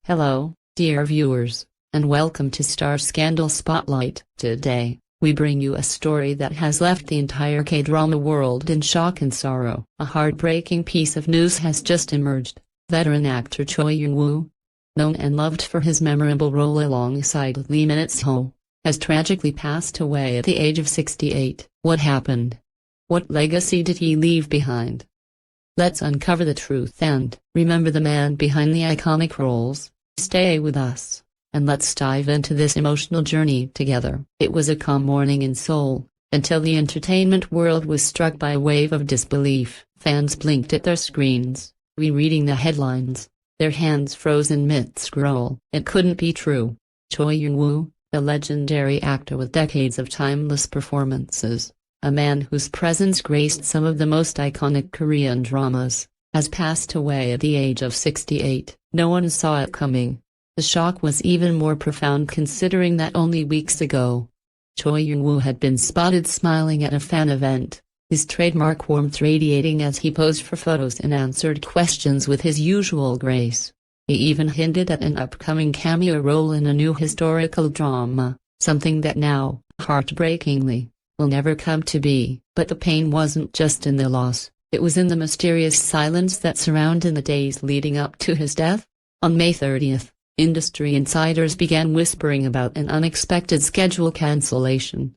Hello, dear viewers, and welcome to Star Scandal Spotlight. Today, we bring you a story that has left the entire K-drama world in shock and sorrow. A heartbreaking piece of news has just emerged. Veteran actor Choi Jung-woo, known and loved for his memorable role alongside Lee Min-ho, has tragically passed away at the age of 68. What happened? What legacy did he leave behind? Let's uncover the truth and remember the man behind the iconic roles. Stay with us, and let's dive into this emotional journey together. It was a calm morning in Seoul, until the entertainment world was struck by a wave of disbelief. Fans blinked at their screens, rereading the headlines, their hands frozen mid-scroll. It couldn't be true. Choi Jung-woo, a legendary actor with decades of timeless performances, a man whose presence graced some of the most iconic Korean dramas, has passed away at the age of 68. No one saw it coming. The shock was even more profound considering that only weeks ago, Choi Jung-woo had been spotted smiling at a fan event, his trademark warmth radiating as he posed for photos and answered questions with his usual grace. He even hinted at an upcoming cameo role in a new historical drama, something that now, heartbreakingly, will never come to be. But the pain wasn't just in the loss, it was in the mysterious silence that surrounded the days leading up to his death. On May 30th, industry insiders began whispering about an unexpected schedule cancellation.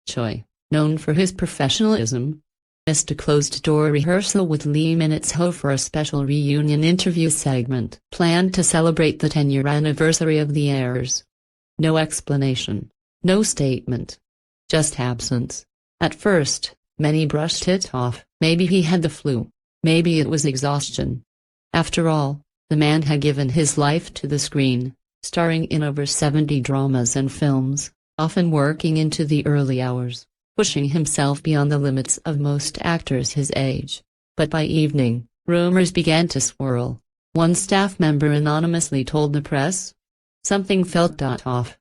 Choi, known for his professionalism, missed a closed-door rehearsal with Lee Min-ho for a special reunion interview segment planned to celebrate the 10-year anniversary of the airs. No explanation, no statement, just absence. At first, many brushed it off. Maybe he had the flu. Maybe it was exhaustion. After all, the man had given his life to the screen, starring in over 70 dramas and films, often working into the early hours, pushing himself beyond the limits of most actors his age. But by evening, rumors began to swirl. One staff member anonymously told the press, "Something felt off.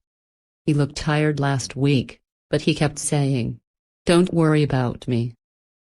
He looked tired last week, but he kept saying, 'Don't worry about me.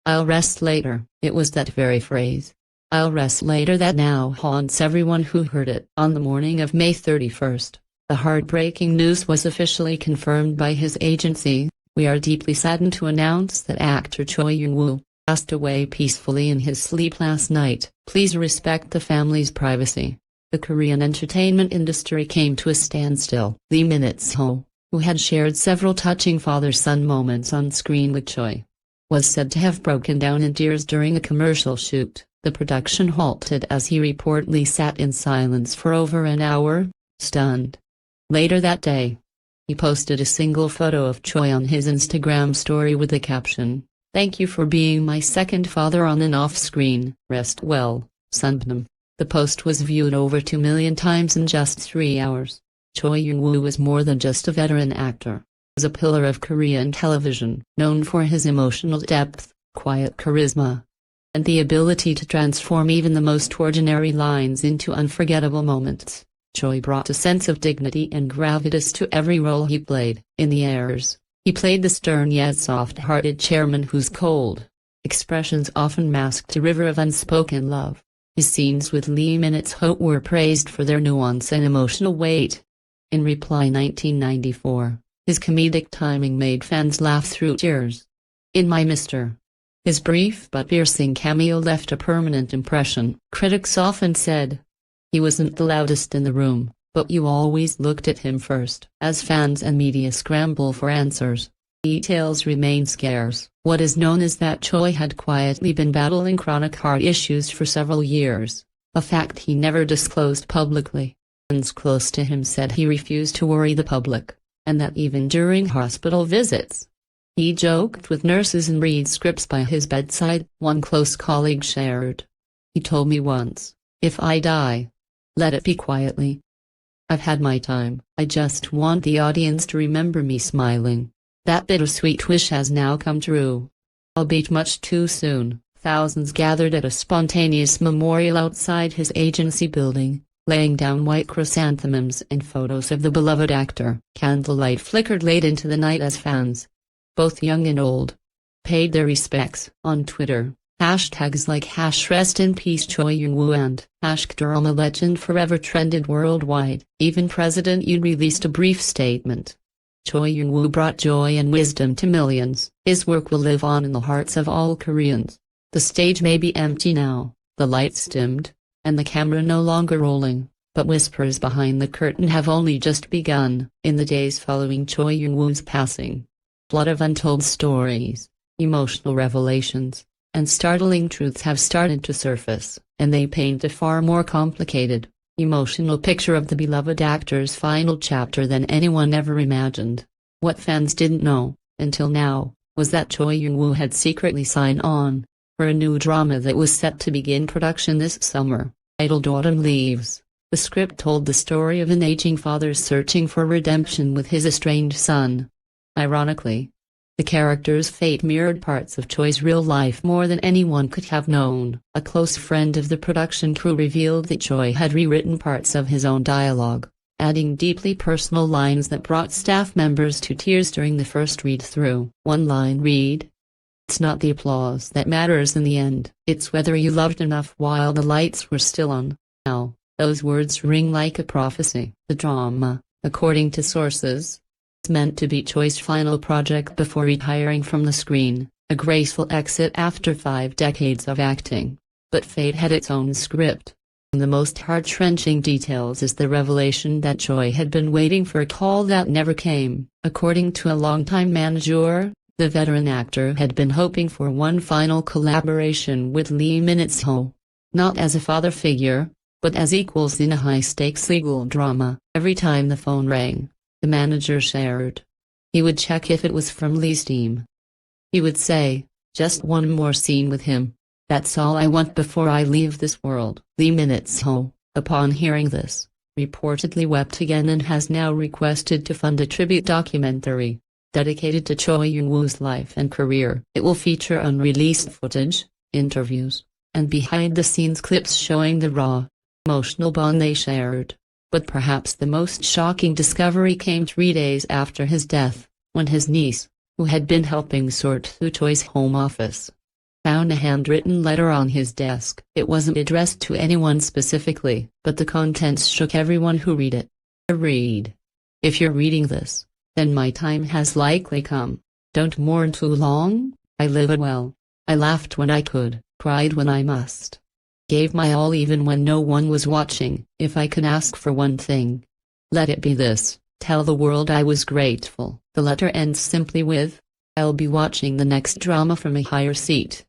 I'll rest later.'" It was that very phrase, "I'll rest later," that now haunts everyone who heard it. On the morning of May 31st, the heartbreaking news was officially confirmed by his agency. "We are deeply saddened to announce that actor Choi Jung-woo passed away peacefully in his sleep last night. Please respect the family's privacy." The Korean entertainment industry came to a standstill. Lee Min-ho, who had shared several touching father-son moments on screen with Choi, was said to have broken down in tears during a commercial shoot. The production halted as he reportedly sat in silence for over an hour, stunned. Later that day, he posted a single photo of Choi on his Instagram story with the caption, "Thank you for being my second father on and off screen. Rest well, Sunbnam." The post was viewed over 2 million times in just 3 hours. Choi Jung-woo was more than just a veteran actor. He was a pillar of Korean television, known for his emotional depth, quiet charisma, and the ability to transform even the most ordinary lines into unforgettable moments. Choi brought a sense of dignity and gravitas to every role he played. In the airs, he played the stern yet soft-hearted chairman whose cold expressions often masked a river of unspoken love. His scenes with Lee Min-ho were praised for their nuance and emotional weight. In Reply 1994, his comedic timing made fans laugh through tears. In My Mr., his brief but piercing cameo left a permanent impression. Critics often said, "He wasn't the loudest in the room, but you always looked at him first." As fans and media scramble for answers, details remain scarce. What is known is that Choi had quietly been battling chronic heart issues for several years, a fact he never disclosed publicly. Fans close to him said he refused to worry the public, and that even during hospital visits, he joked with nurses and read scripts by his bedside. One close colleague shared, "He told me once, 'If I die, let it be quietly. I've had my time. I just want the audience to remember me smiling.' That bittersweet wish has now come true. Albeit much too soon." Thousands gathered at a spontaneous memorial outside his agency building, laying down white chrysanthemums and photos of the beloved actor. Candlelight flickered late into the night as fans, both young and old, paid their respects. On Twitter, Hashtags like #rest in peace Choi Jung-woo and #drama legend forever trended worldwide. Even President Yoon released a brief statement. Choi Jung-woo brought joy and wisdom to millions. His work will live on in the hearts of all Koreans. The stage may be empty now, the lights dimmed, and the camera no longer rolling, but whispers behind the curtain have only just begun. In the days following Choi Jung-woo's passing, flood of untold stories, emotional revelations, and startling truths have started to surface, and they paint a far more complicated, emotional picture of the beloved actor's final chapter than anyone ever imagined. What fans didn't know, until now, was that Choi Jung-woo had secretly signed on for a new drama that was set to begin production this summer, titled Autumn Leaves. The script told the story of an aging father searching for redemption with his estranged son. Ironically, the character's fate mirrored parts of Choi's real life more than anyone could have known. A close friend of the production crew revealed that Choi had rewritten parts of his own dialogue, adding deeply personal lines that brought staff members to tears during the first read-through. One line read, "It's not the applause that matters in the end, it's whether you loved enough while the lights were still on." Now, those words ring like a prophecy. The drama, according to sources, meant to be Choi's final project before retiring from the screen, a graceful exit after 5 decades of acting. But fate had its own script. The most heart-wrenching details is the revelation that Choi had been waiting for a call that never came. According to a longtime manager, the veteran actor had been hoping for one final collaboration with Lee Min-ho, not as a father figure, but as equals in a high-stakes legal drama. Every time the phone rang, the manager shared, he would check if it was from Lee's team. He would say, "Just one more scene with him. That's all I want before I leave this world." Lee Min-ho, upon hearing this, reportedly wept again and has now requested to fund a tribute documentary dedicated to Choi Jung-woo's life and career. It will feature unreleased footage, interviews, and behind-the-scenes clips showing the raw, emotional bond they shared. But perhaps the most shocking discovery came 3 days after his death, when his niece, who had been helping sort through Choi's home office, found a handwritten letter on his desk. It wasn't addressed to anyone specifically, but the contents shook everyone who read it. Read. "If you're reading this, then my time has likely come. Don't mourn too long. I lived well. I laughed when I could, cried when I must. Gave my all even when no one was watching. If I could ask for one thing, let it be this: tell the world I was grateful." The letter ends simply with, "I'll be watching the next drama from a higher seat."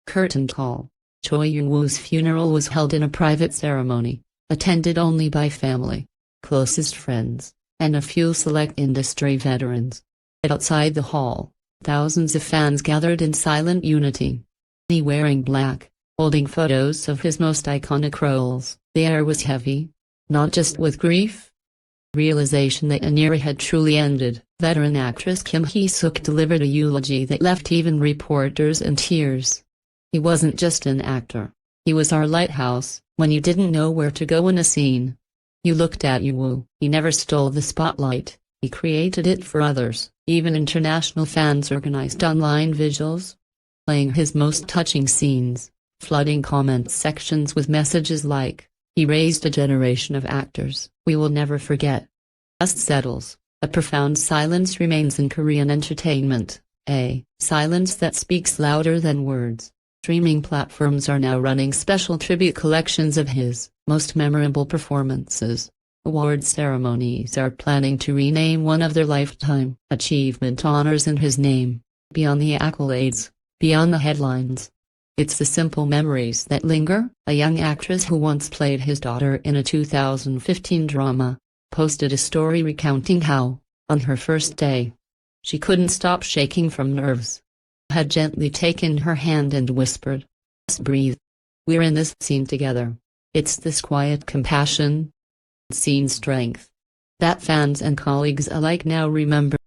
Curtain call. Choi Jung-woo's funeral was held in a private ceremony, attended only by family, closest friends, and a few select industry veterans. Outside the hall, thousands of fans gathered in silent unity. He wearing black, holding photos of his most iconic roles. The air was heavy, not just with grief, realization that an era had truly ended. Veteran actress Kim Hee-suk delivered a eulogy that left even reporters in tears. "He wasn't just an actor. He was our lighthouse. When you didn't know where to go in a scene, you looked at Jung-woo. He never stole the spotlight, he created it for others." Even international fans organized online vigils, playing his most touching scenes, flooding comment sections with messages like, "He raised a generation of actors we will never forget." Dust settles, a profound silence remains in Korean entertainment, a silence that speaks louder than words. Streaming platforms are now running special tribute collections of his most memorable performances. Award ceremonies are planning to rename one of their lifetime achievement honors in his name. Beyond the accolades, beyond the headlines, it's the simple memories that linger. A young actress who once played his daughter in a 2015 drama, posted a story recounting how, on her first day, she couldn't stop shaking from nerves. Had gently taken her hand and whispered, "Just breathe. We're in this scene together." It's this quiet compassion, scene strength, that fans and colleagues alike now remember.